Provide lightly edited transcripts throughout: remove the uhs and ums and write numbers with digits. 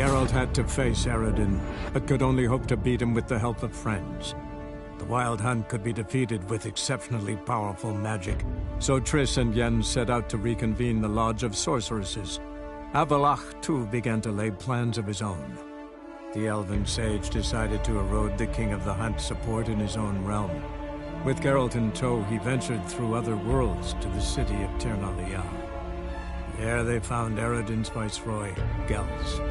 Geralt had to face Eredin, but could only hope to beat him with the help of friends. The Wild Hunt could be defeated with exceptionally powerful magic, so Triss and Yen set out to reconvene the Lodge of Sorceresses. Avallac'h, too, began to lay plans of his own. The Elven Sage decided to erode the King of the Hunt's support in his own realm. With Geralt in tow, he ventured through other worlds to the city of Tir na Lial. There they found Eredin's viceroy, Gels.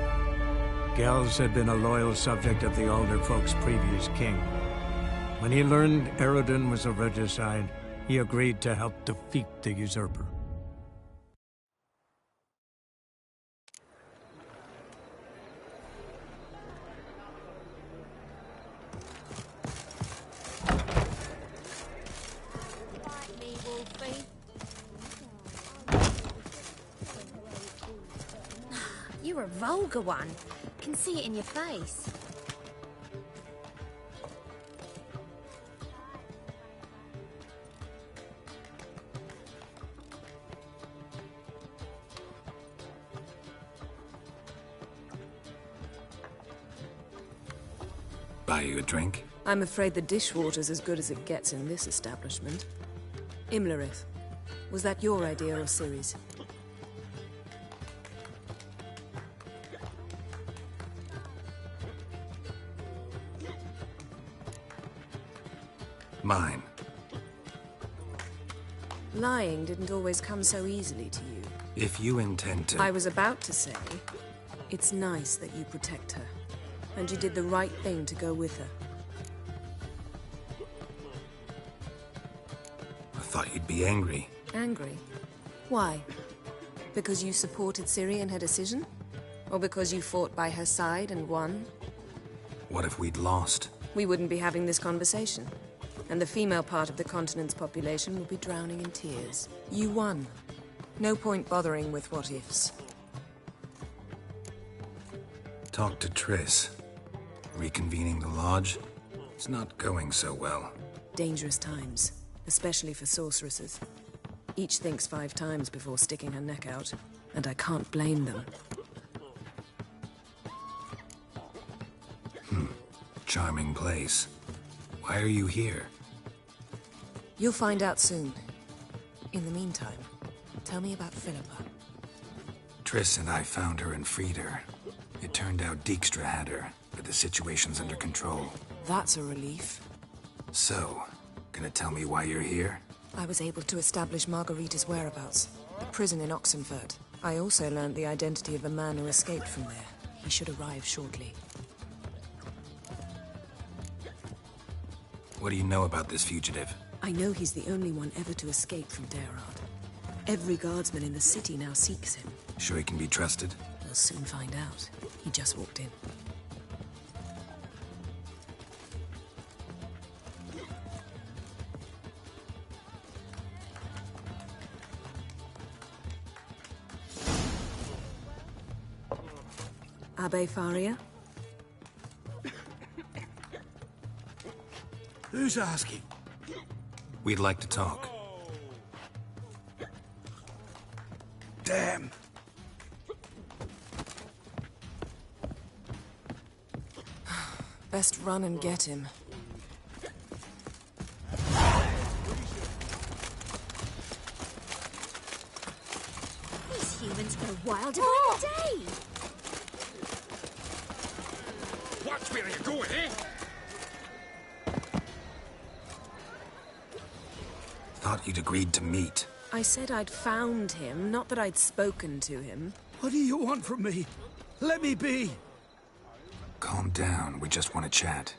Gels had been a loyal subject of the Alderfolk's previous king. When he learned Eredin was a regicide, he agreed to help defeat the usurper. You're a vulgar one. Can see it in your face. Buy you a drink? I'm afraid the dishwater's as good as it gets in this establishment. Imlerith, was that your idea or Ciri's? Mine. Lying didn't always come so easily to you. If you intend to... I was about to say, it's nice that you protect her. And you did the right thing to go with her. I thought you'd be angry. Angry? Why? Because you supported Ciri in her decision? Or because you fought by her side and won? What if we'd lost? We wouldn't be having this conversation. And the female part of the continent's population will be drowning in tears. You won. No point bothering with what-ifs. Talk to Triss. Reconvening the Lodge? It's not going so well. Dangerous times, especially for sorceresses. Each thinks 5 times before sticking her neck out, and I can't blame them. Charming place. Why are you here? You'll find out soon. In the meantime, tell me about Philippa. Triss and I found her and freed her. It turned out Dijkstra had her, but the situation's under control. That's a relief. So, gonna tell me why you're here? I was able to establish Margarita's whereabouts. The prison in Oxenfurt. I also learned the identity of a man who escaped from there. He should arrive shortly. What do you know about this fugitive? I know he's the only one ever to escape from Daerard. Every guardsman in the city now seeks him. Sure he can be trusted? We'll soon find out. He just walked in. Abbe Faria? Who's asking? We'd like to talk. Damn. Best run and get him. These humans go wild by the day. Watch where you're going, eh? Thought you'd agreed to meet. I said I'd found him, not that I'd spoken to him. What do you want from me? Let me be. Calm down, we just want to chat.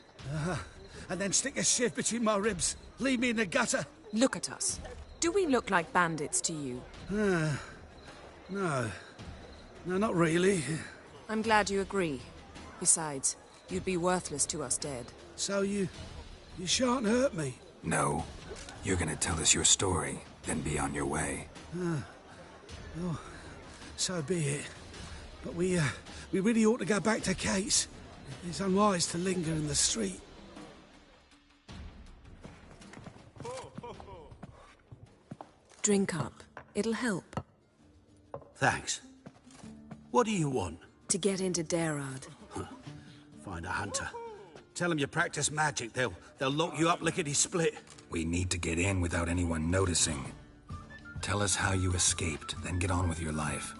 And then stick a shiv between my ribs. Leave me in the gutter. Look at us. Do we look like bandits to you? No. No, not really. I'm glad you agree. Besides, you'd be worthless to us dead. So you shan't hurt me. No. You're gonna tell us your story, then be on your way. Oh, so be it. But we really ought to go back to Kate's. It's unwise to linger in the street. Drink up. It'll help. Thanks. What do you want? To get into Daerad. Find a hunter. Tell them you practice magic. They'll lock you up lickety-split. We need to get in without anyone noticing. Tell us how you escaped, then get on with your life.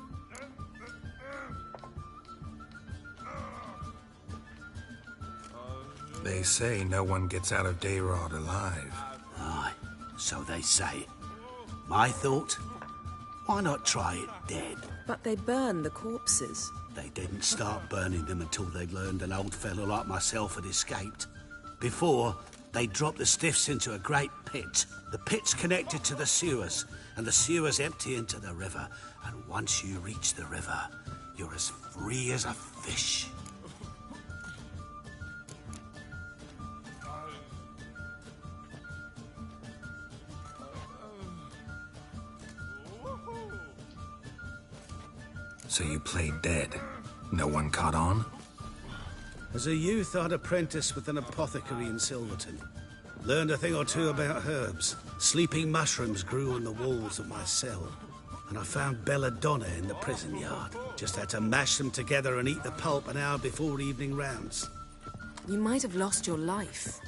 They say no one gets out of Daerad alive. Aye, so they say. My thought? Why not try it dead? But they burn the corpses. They didn't start burning them until they learned an old fellow like myself had escaped. Before, they dropped the stiffs into a great pit. The pit's connected to the sewers, and the sewers empty into the river. And once you reach the river, you're as free as a fish. So you played dead. No one caught on? As a youth, I'd apprenticed with an apothecary in Silverton. Learned a thing or two about herbs. Sleeping mushrooms grew on the walls of my cell. And I found belladonna in the prison yard. Just had to mash them together and eat the pulp an hour before evening rounds. You might have lost your life.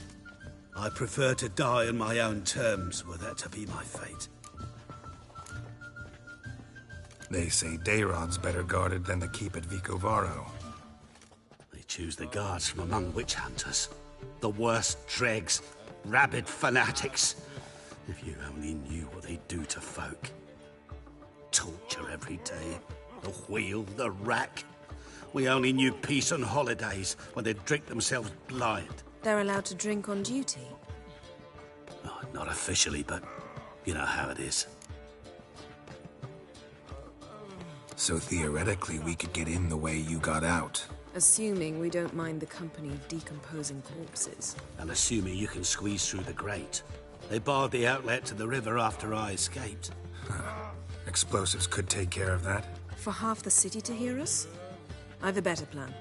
I prefer to die on my own terms, were that to be my fate. They say Daerad's better guarded than the keep at Vicovaro. They choose the guards from among witch hunters. The worst dregs, rabid fanatics. If you only knew what they do to folk. Torture every day. The wheel, the rack. We only knew peace on holidays when they'd drink themselves blind. They're allowed to drink on duty. Oh, not officially, but you know how it is. So theoretically, we could get in the way you got out. Assuming we don't mind the company of decomposing corpses. And assuming you can squeeze through the grate. They barred the outlet to the river after I escaped. Explosives could take care of that. For half the city to hear us? I've a better plan.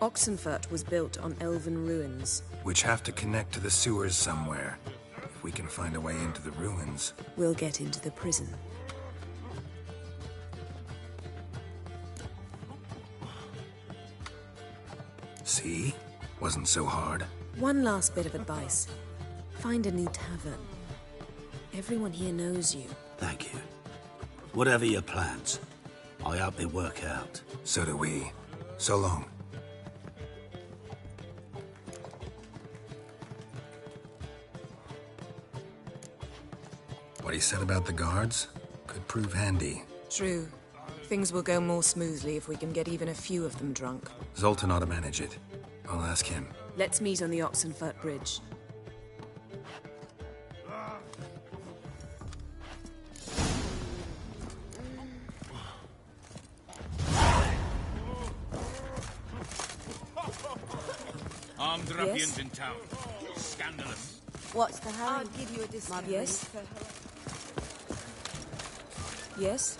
Oxenfurt was built on elven ruins. Which have to connect to the sewers somewhere. If we can find a way into the ruins. We'll get into the prison. See? Wasn't so hard. One last bit of advice. Find a new tavern. Everyone here knows you. Thank you. Whatever your plans, I hope they work out. So do we. So long. What he said about the guards could prove handy. True. Things will go more smoothly if we can get even a few of them drunk. Zoltan ought to manage it. I'll ask him. Let's meet on the Oxenfurt Bridge. Armed ruffians in town. Scandalous. What's the hurry? I'll give you a discount. Yes? Yes?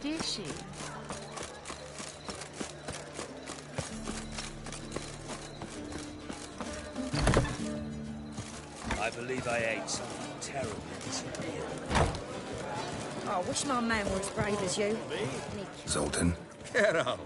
Did she? I believe I ate something terrible this morning. Oh, I wish my man were as brave as you. Zoltan. Get out.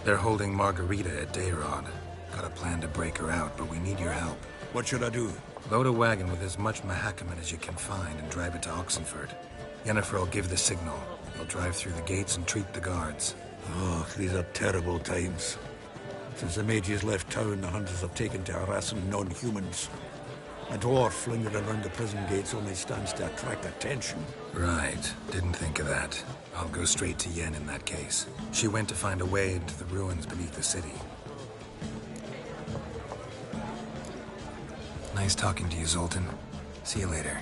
They're holding Margarita at Dayrod. Got a plan to break her out, but we need your help. What should I do? Load a wagon with as much Mahakaman as you can find and drive it to Oxenford. Yennefer will give the signal. You'll drive through the gates and treat the guards. Oh, these are terrible times. Since the mages left town, the hunters have taken to harassing non-humans. A dwarf lingering around the prison gates only stands to attract attention. Right. Didn't think of that. I'll go straight to Yen in that case. She went to find a way into the ruins beneath the city. Nice talking to you, Zoltan. See you later.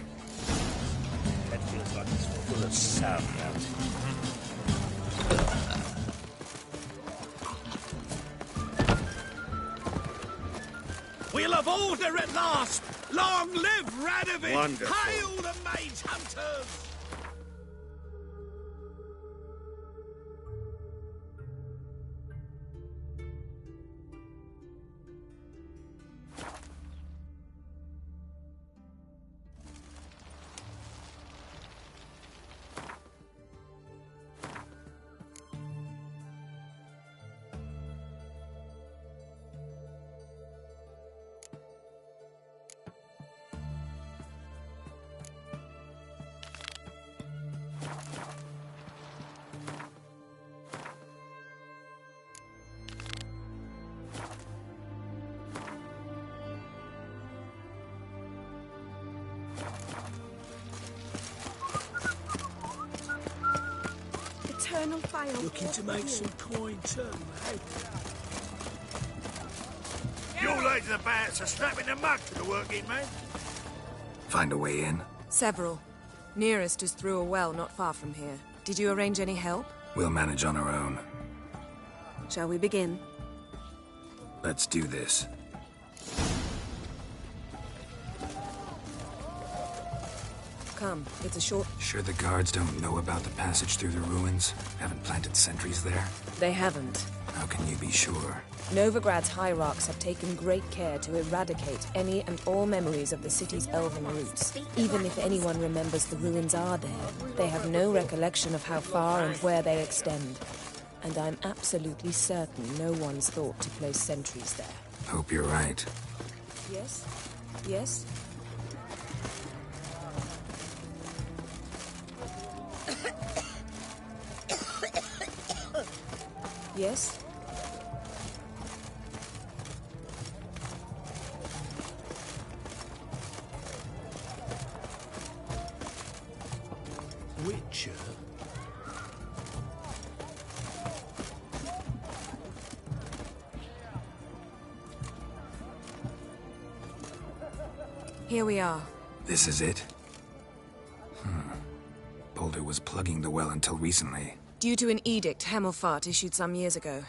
That feels like it's full of sauerkraut. We'll have order at last! Long live Radovid! Wonderful. Hail the mage hunters! Eternal fire. Looking to make some coin too, eh? You lads are bats are snapping the mug to the working man. Find a way in? Several. Nearest is through a well not far from here. Did you arrange any help? We'll manage on our own. Shall we begin? Let's do this. Come, it's a short... Sure the guards don't know about the passage through the ruins? Haven't planted sentries there? They haven't. How can you be sure? Novigrad's hierarchs have taken great care to eradicate any and all memories of the city's elven roots. Even if anyone remembers the ruins are there, they have no recollection of how far and where they extend. And I'm absolutely certain no one's thought to place sentries there. Hope you're right. Yes? Yes? Yes? Witcher? Here we are. This is it? Boulder was plugging the well until recently. Due to an edict Hemelfart issued some years ago.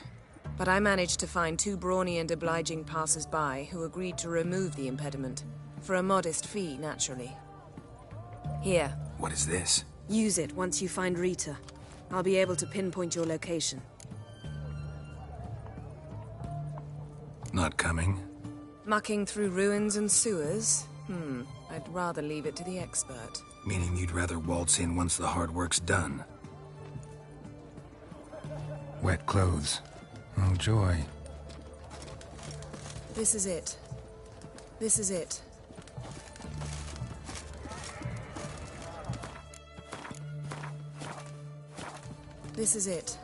But I managed to find two brawny and obliging passers-by who agreed to remove the impediment. For a modest fee, naturally. Here. What is this? Use it once you find Rita. I'll be able to pinpoint your location. Not coming? Mucking through ruins and sewers? I'd rather leave it to the expert. Meaning you'd rather waltz in once the hard work's done. Wet clothes. Oh, joy. This is it. This is it. This is it.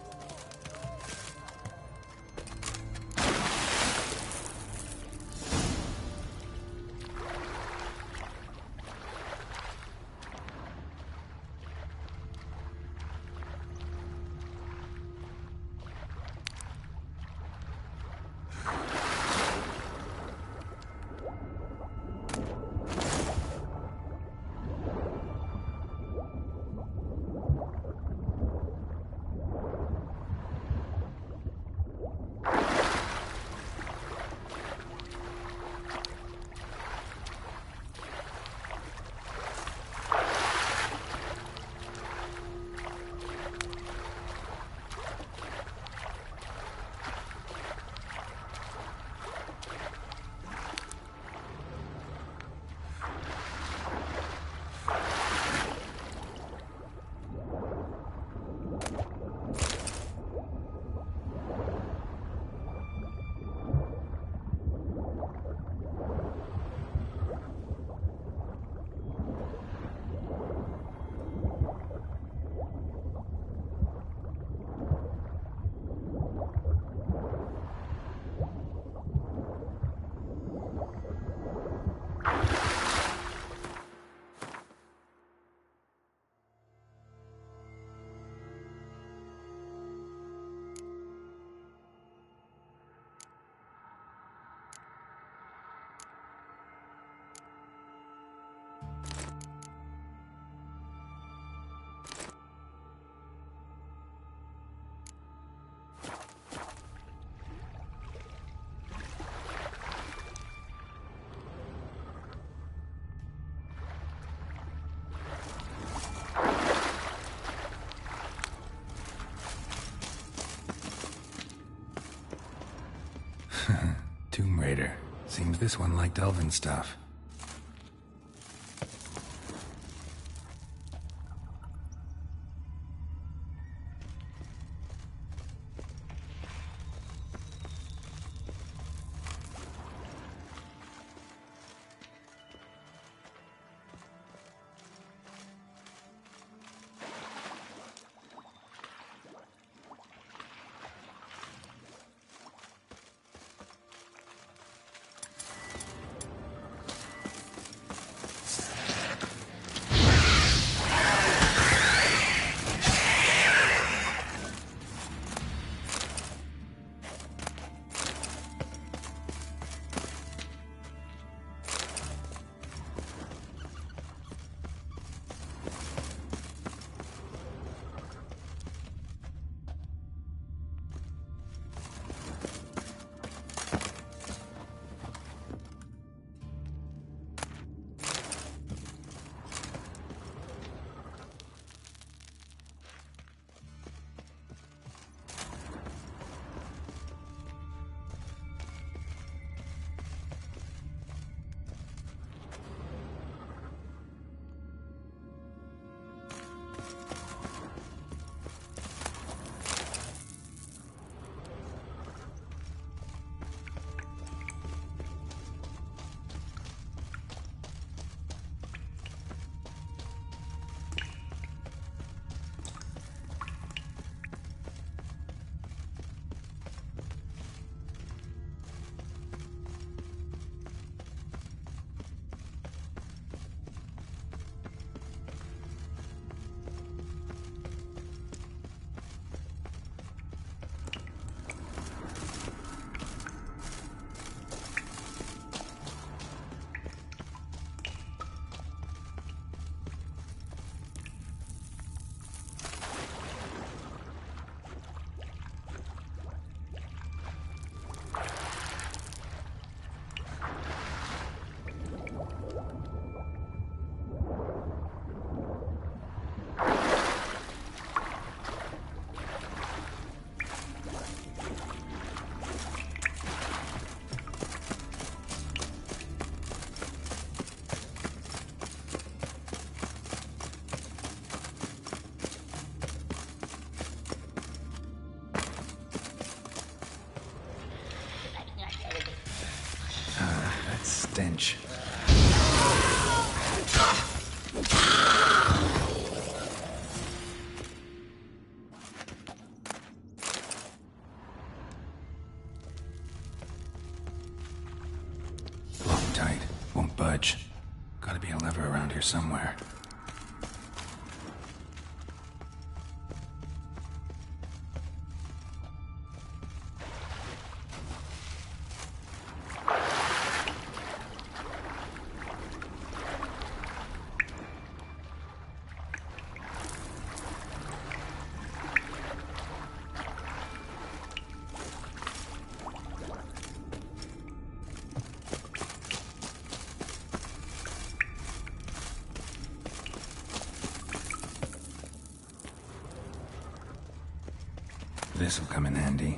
Tomb Raider. Seems this one liked elven stuff. Stench. Locked tight. Won't budge. Gotta be a lever around here somewhere. This'll come in handy.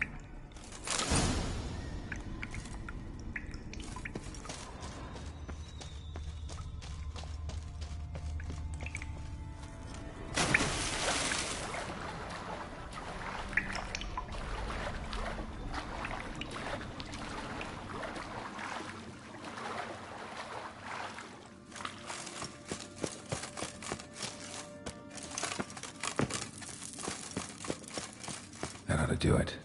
That ought to do it.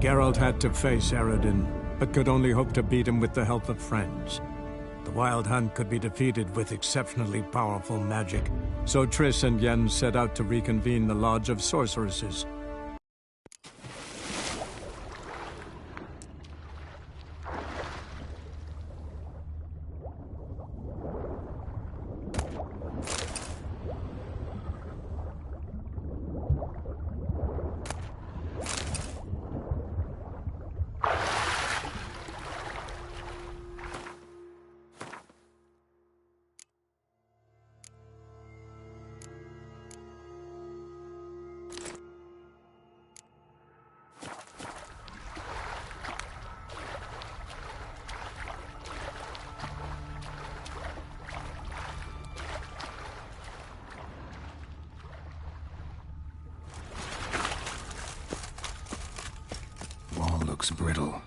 Geralt had to face Eredin, but could only hope to beat him with the help of friends. The Wild Hunt could be defeated with exceptionally powerful magic, so Triss and Yen set out to reconvene the Lodge of Sorceresses. Looks brittle.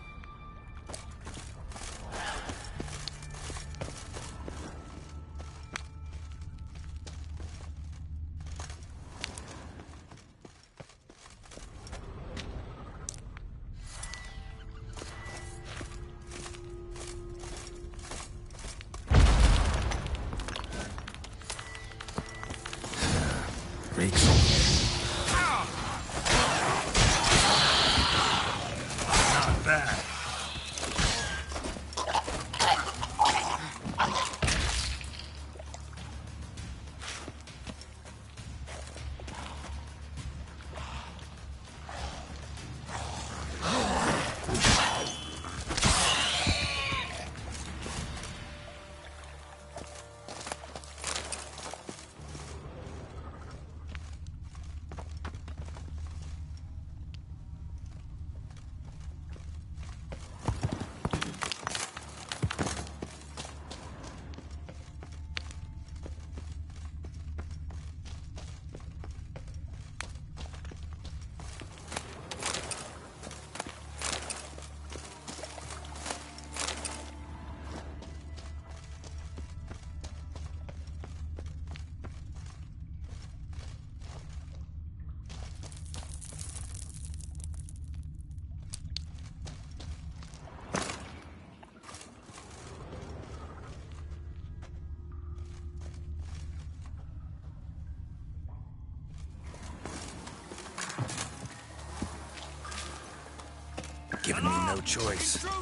Giving me no choice. Get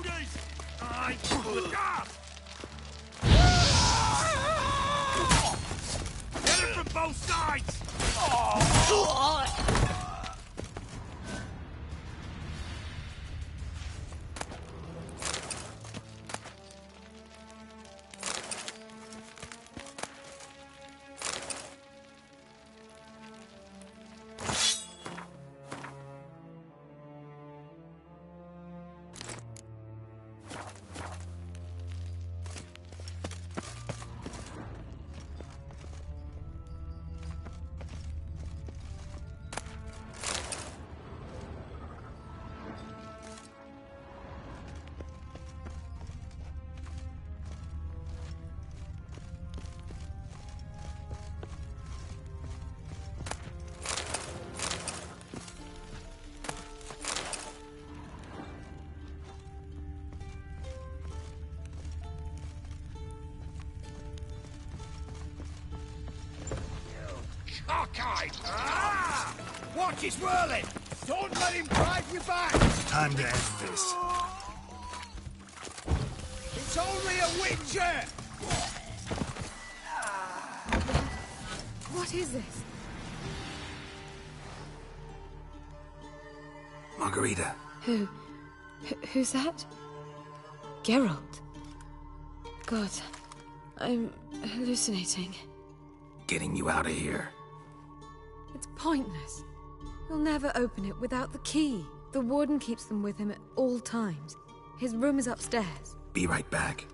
it from both sides! Cockeyed! Ah! Watch his whirling! Don't let him drive you back! Time to end this. It's only a witcher! What is this? Margarita. Who's that? Geralt. God, I'm hallucinating. Getting you out of here. It's pointless. He'll never open it without the key. The warden keeps them with him at all times. His room is upstairs. Be right back.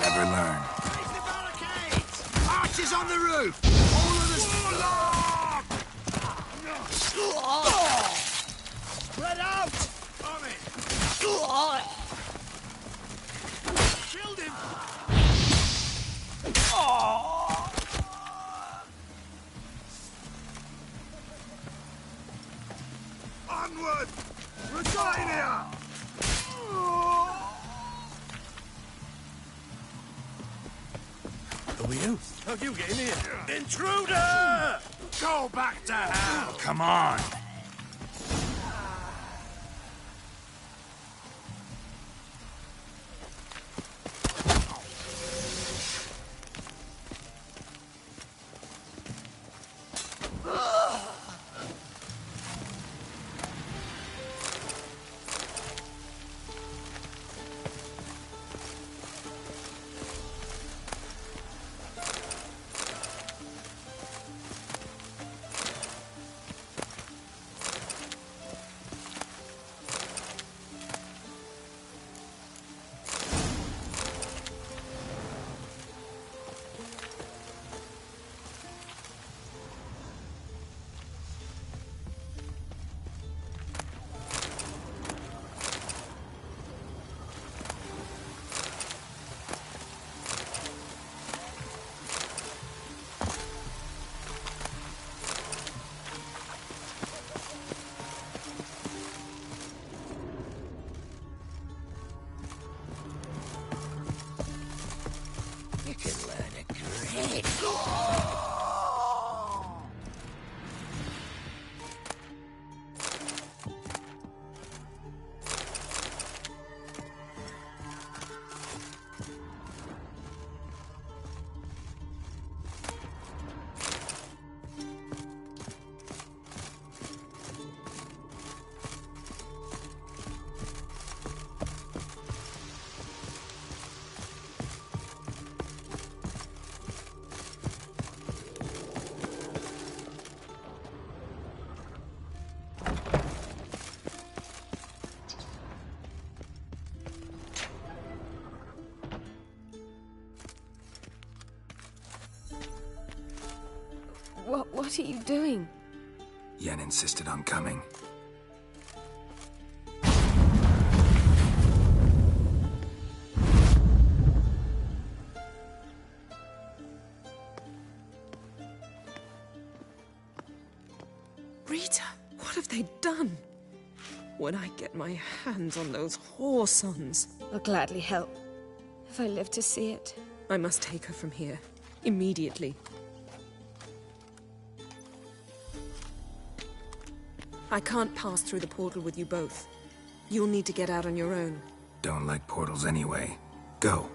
never learn. Raise the barricades! Archers on the roof! All of the... Spread out! On it! Killed him! Onward! Britannia! Who are you? How you get in here? Intruder! Go back to hell! Come on! You can learn a great... What are you doing? Yen insisted on coming. Rita, what have they done? When I get my hands on those whore sons, I'll gladly help, if I live to see it. I must take her from here, immediately. I can't pass through the portal with you both. You'll need to get out on your own. Don't like portals anyway. Go.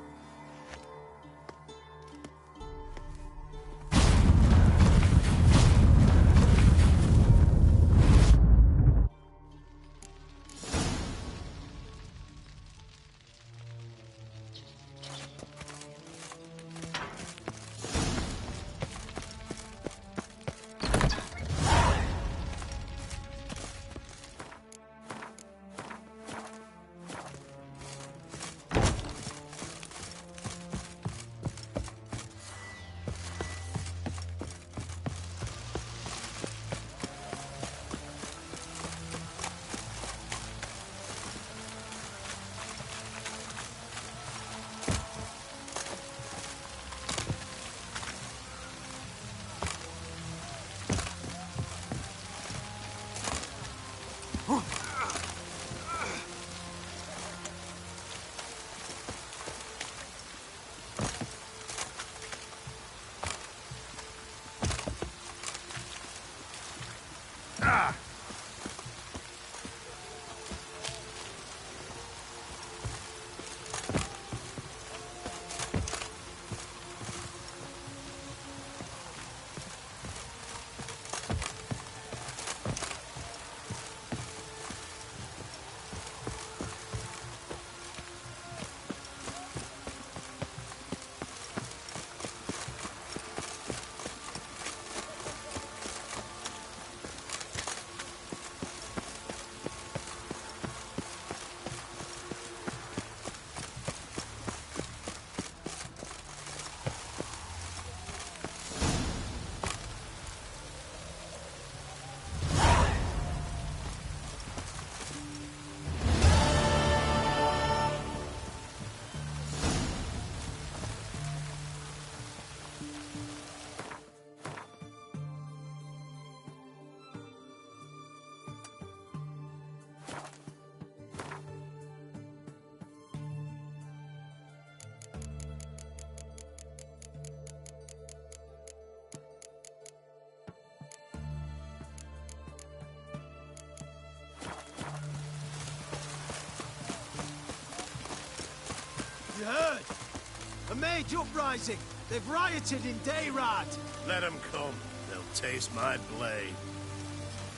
mage uprising. They've rioted in Dayrad. Let them come. They'll taste my blade.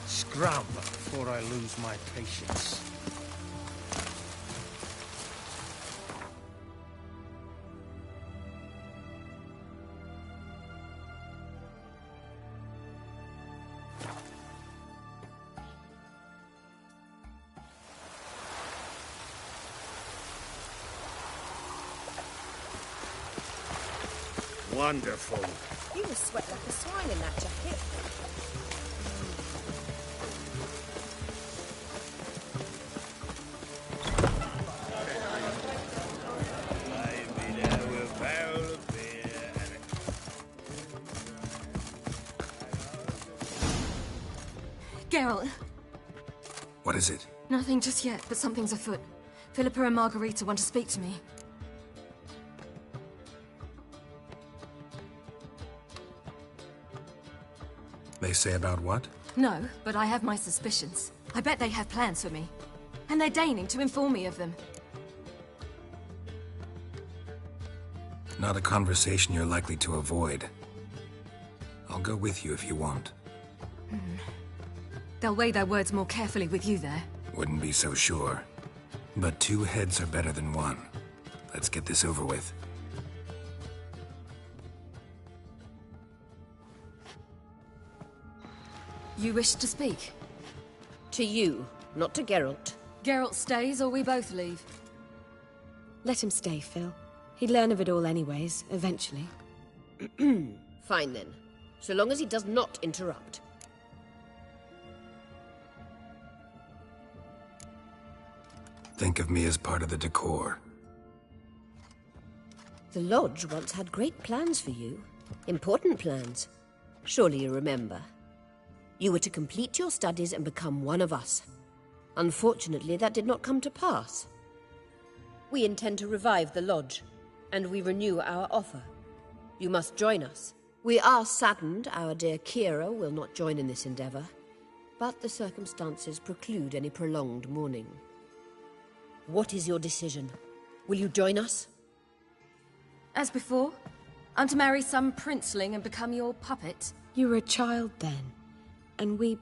Scram before I lose my patience. Wonderful. You must sweat like a swine in that jacket. Geralt. What is it? Nothing just yet, but something's afoot. Philippa and Margarita want to speak to me. They say about what? No, but I have my suspicions. I bet they have plans for me. And they're deigning to inform me of them. Not a conversation you're likely to avoid. I'll go with you if you want. They'll weigh their words more carefully with you there. Wouldn't be so sure. But 2 heads are better than 1. Let's get this over with. You wish to speak? To you, not to Geralt. Geralt stays or we both leave? Let him stay, Phil. He'd learn of it all anyways, eventually. Fine then. So long as he does not interrupt. Think of me as part of the decor. The Lodge once had great plans for you. Important plans. Surely you remember. You were to complete your studies and become one of us. Unfortunately, that did not come to pass. We intend to revive the Lodge, and we renew our offer. You must join us. We are saddened our dear Kira will not join in this endeavor, but the circumstances preclude any prolonged mourning. What is your decision? Will you join us? As before? I'm to marry some princeling and become your puppet? You were a child then, and we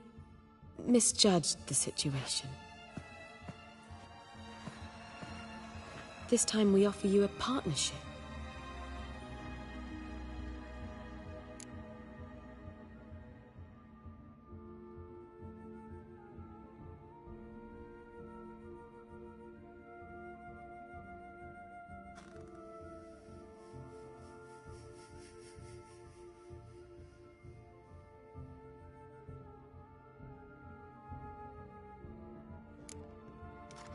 misjudged the situation. This time we offer you a partnership.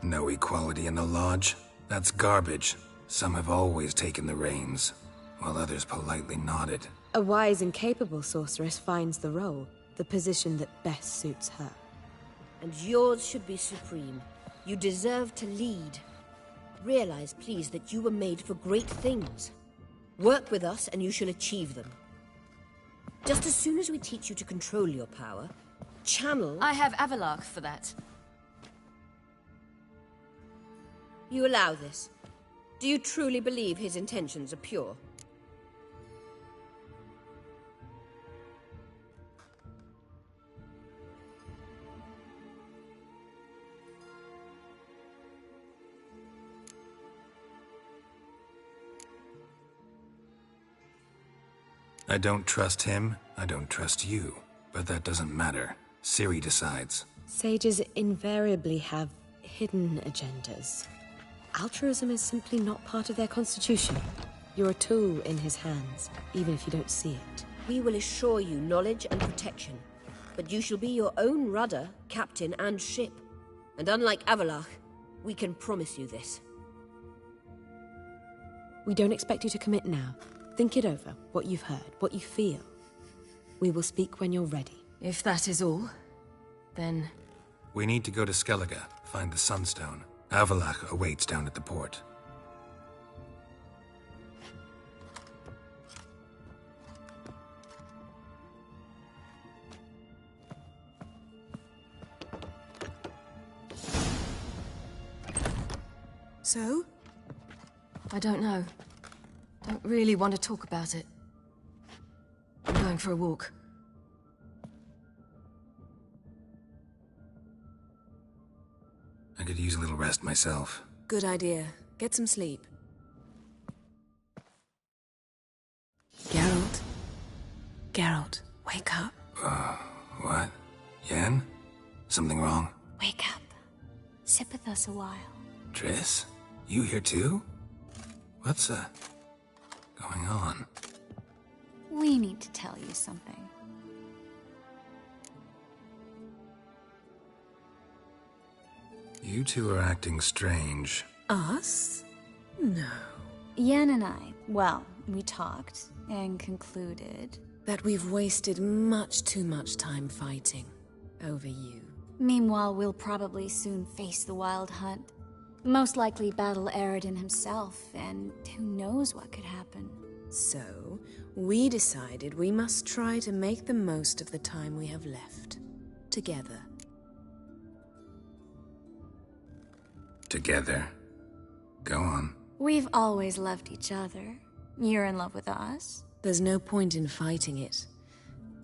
No equality in the Lodge? That's garbage. Some have always taken the reins, while others politely nodded. A wise and capable sorceress finds the role, the position that best suits her. And yours should be supreme. You deserve to lead. Realize, please, that you were made for great things. Work with us and you shall achieve them. Just as soon as we teach you to control your power, channel... I have Avalark for that. You allow this? Do you truly believe his intentions are pure? I don't trust him, I don't trust you. But that doesn't matter. Ciri decides. Sages invariably have hidden agendas. Altruism is simply not part of their constitution. You're a tool in his hands, even if you don't see it. We will assure you knowledge and protection, but you shall be your own rudder, captain, and ship. And unlike Avalark, we can promise you this. We don't expect you to commit now. Think it over, what you've heard, what you feel. We will speak when you're ready. If that is all, then... We need to go to Skellige, find the Sunstone. Avalark awaits down at the port. So? I don't know. Don't really want to talk about it. I'm going for a walk. I could use a little rest myself. Good idea. Get some sleep. Geralt? Geralt, wake up. What? Yen? Something wrong? Wake up. Sit with us a while. Triss? You here too? What's, going on? We need to tell you something. You two are acting strange. Us? No. Yen and I, well, we talked and concluded that we've wasted much too much time fighting over you. Meanwhile, we'll probably soon face the Wild Hunt. Most likely battle Eredin himself, and who knows what could happen. So, we decided we must try to make the most of the time we have left. Together. Together? Go on. We've always loved each other. You're in love with us. There's no point in fighting it.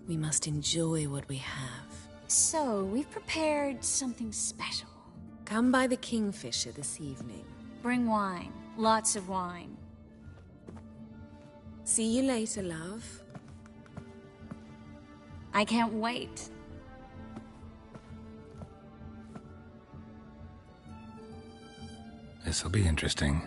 We must enjoy what we have. So, we've prepared something special. Come by the Kingfisher this evening. Bring wine. Lots of wine. See you later, love. I can't wait. This'll be interesting.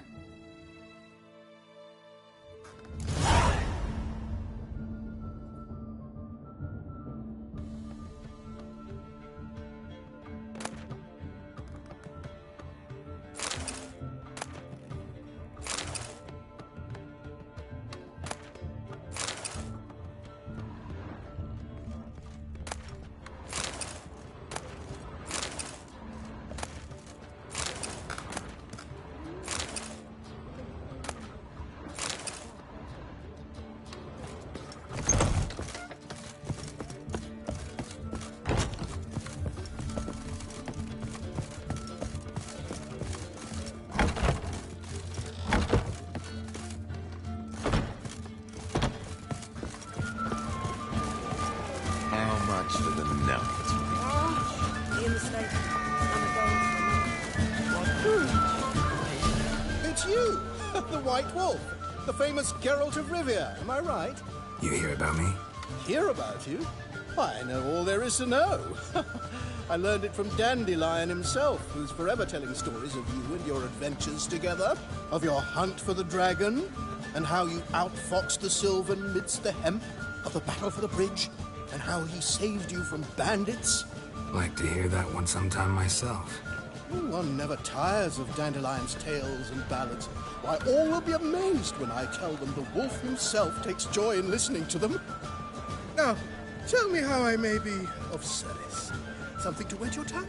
For the night. It's you, the White Wolf, the famous Geralt of Rivia. Am I right? You hear about me? Hear about you? I know all there is to know. I learned it from Dandelion himself, who's forever telling stories of you and your adventures together, of your hunt for the dragon, and how you outfoxed the Sylvan midst the hemp, of the battle for the bridge, and how he saved you from bandits. Like to hear that one sometime myself. One never tires of Dandelion's tales and ballads. Why, all will be amazed when I tell them the wolf himself takes joy in listening to them. Now, tell me how I may be of service. Something to whet your tongue?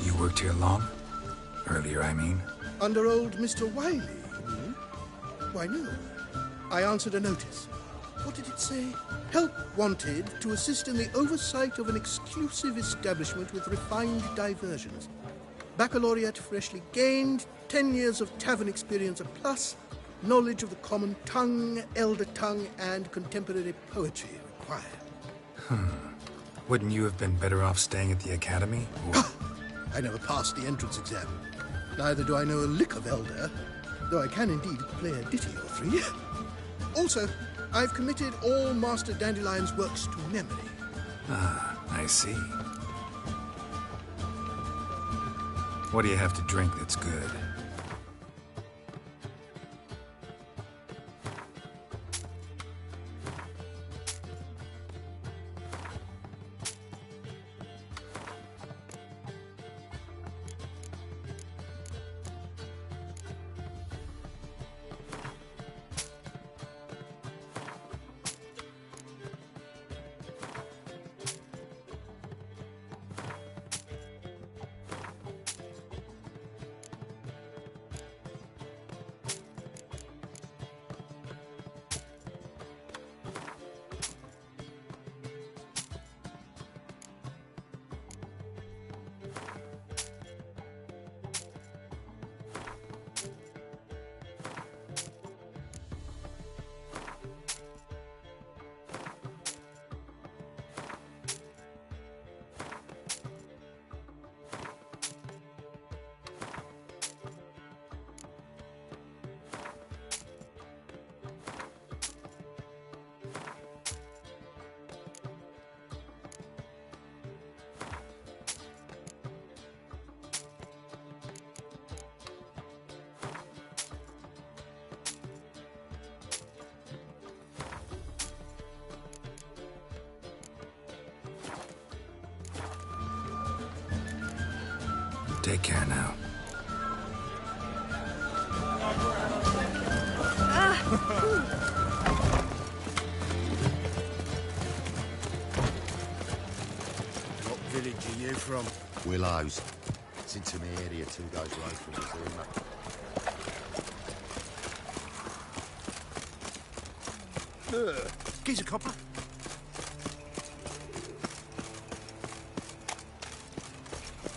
You worked here long? Earlier, I mean. Under old Mr. Wiley, you mean? Why, no. I answered a notice. What did it say? Help wanted to assist in the oversight of an exclusive establishment with refined diversions. Baccalaureate freshly gained, 10 years of tavern experience plus, knowledge of the common tongue, elder tongue, and contemporary poetry required. Wouldn't you have been better off staying at the academy? I never passed the entrance exam. Neither do I know a lick of Elder, though I can indeed play a ditty or three. Also, I've committed all Master Dandelion's works to memory. Ah, I see. What do you have to drink that's good? Take care now. What village are you from? Willows. It's into my area 2 days away from Zuma. Geezer copper.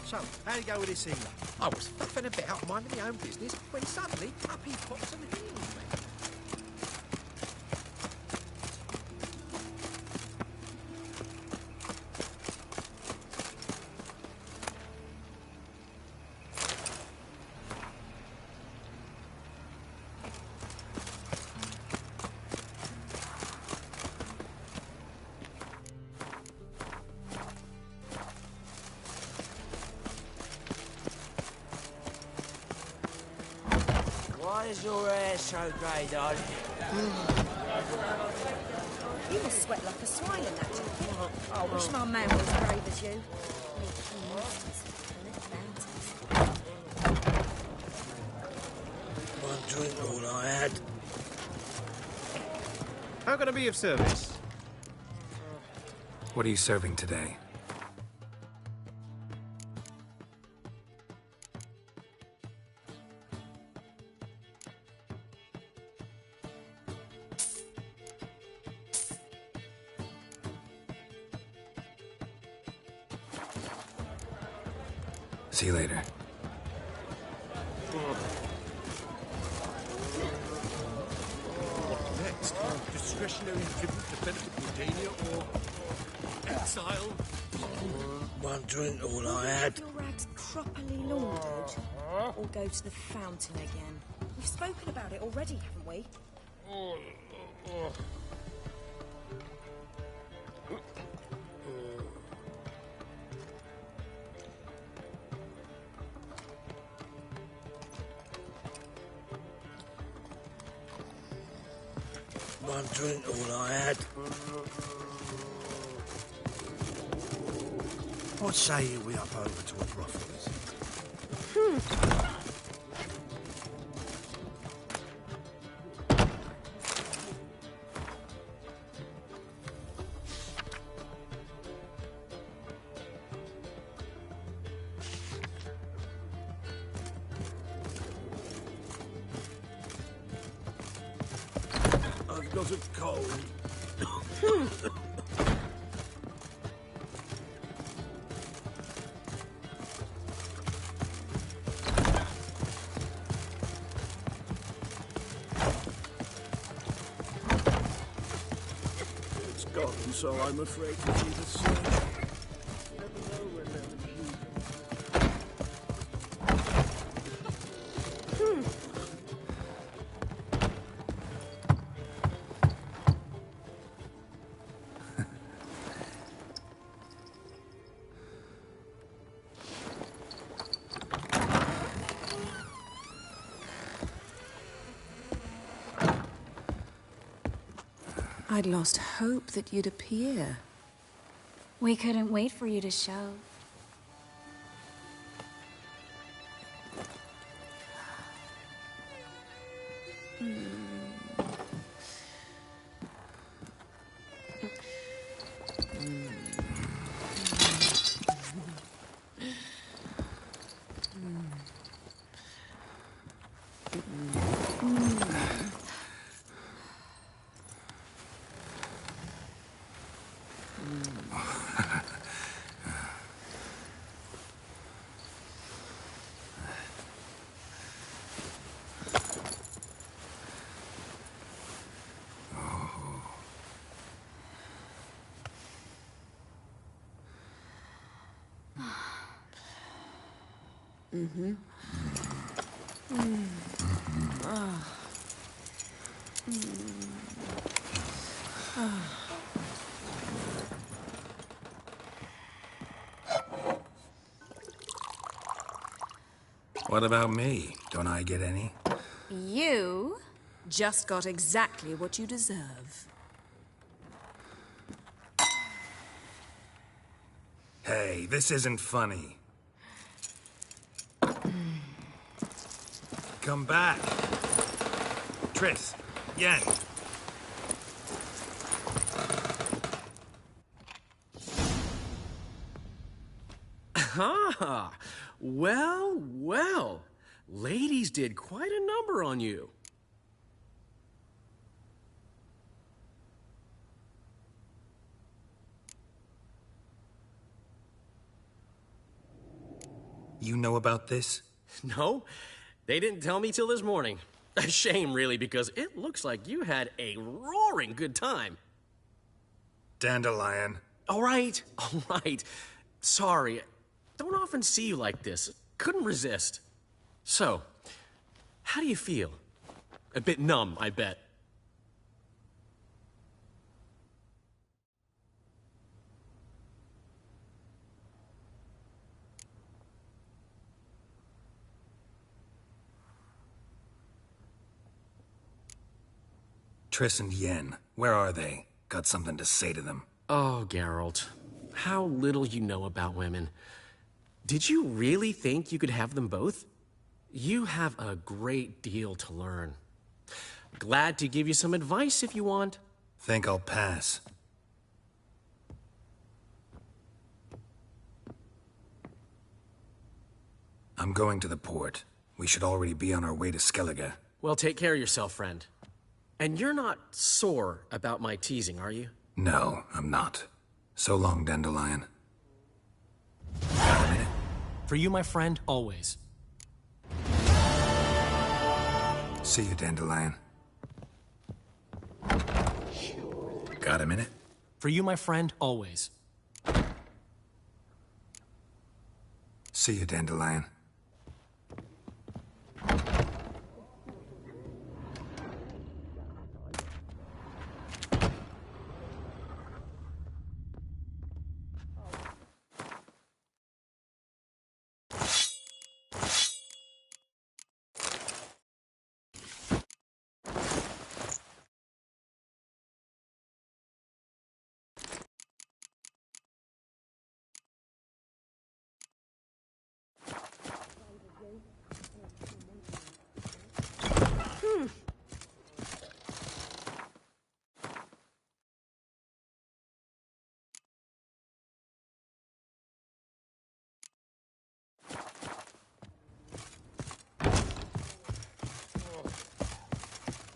So, how'd it go with this healer? I was faffing about minding my own business when suddenly up he pops and heals me. Why is your hair so grey, darling? You must sweat like a swine in that jacket. I wish my man was as brave as you. One drink all I had. How can I be of service? What are you serving today? See you later. Next, discretionary tribute to benefit Mordania or exile? One drink all I had. Your rags properly laundered, or go to the fountain again. We've spoken about it already, haven't we? One drink all I had. What say you we up over to a brothels? I've got a cold. It's gone, so I'm afraid to need a search. Never know when they'll I'd lost hope that you'd appear. We couldn't wait for you to show. Mm-hmm. What about me? Don't I get any? You just got exactly what you deserve. Hey, this isn't funny. come back. Triss, Yen. Ah, well, well. Ladies did quite a number on you. You know about this? No, they didn't tell me till this morning. A shame, really, because it looks like you had a roaring good time. Dandelion. All right. Sorry. Don't often see you like this. Couldn't resist. So, how do you feel? A bit numb, I bet. Triss and Yen, where are they? Got something to say to them. Oh, Geralt. How little you know about women. Did you really think you could have them both? You have a great deal to learn. Glad to give you some advice if you want. Think I'll pass. I'm going to the port. We should already be on our way to Skellige. Well, take care of yourself, friend. And you're not sore about my teasing, are you? No, I'm not. So long, Dandelion. For you, my friend, always. See you, Dandelion. Got a minute? For you, my friend, always. See you, Dandelion.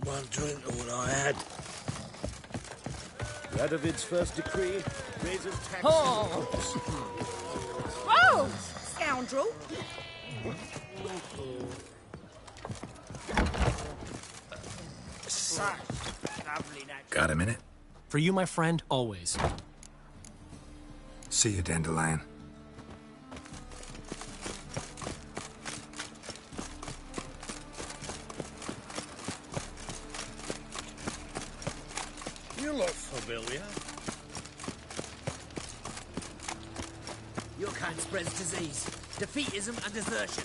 One drink all I had. Radovid's first decree raises taxes. Oh! Whoa! Scoundrel! Got a minute? For you, my friend, always. See you, Dandelion. You look familiar. Your kind spreads disease, defeatism and desertion.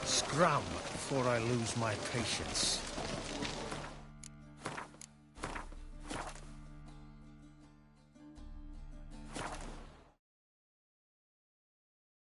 Scrum before I lose my patience.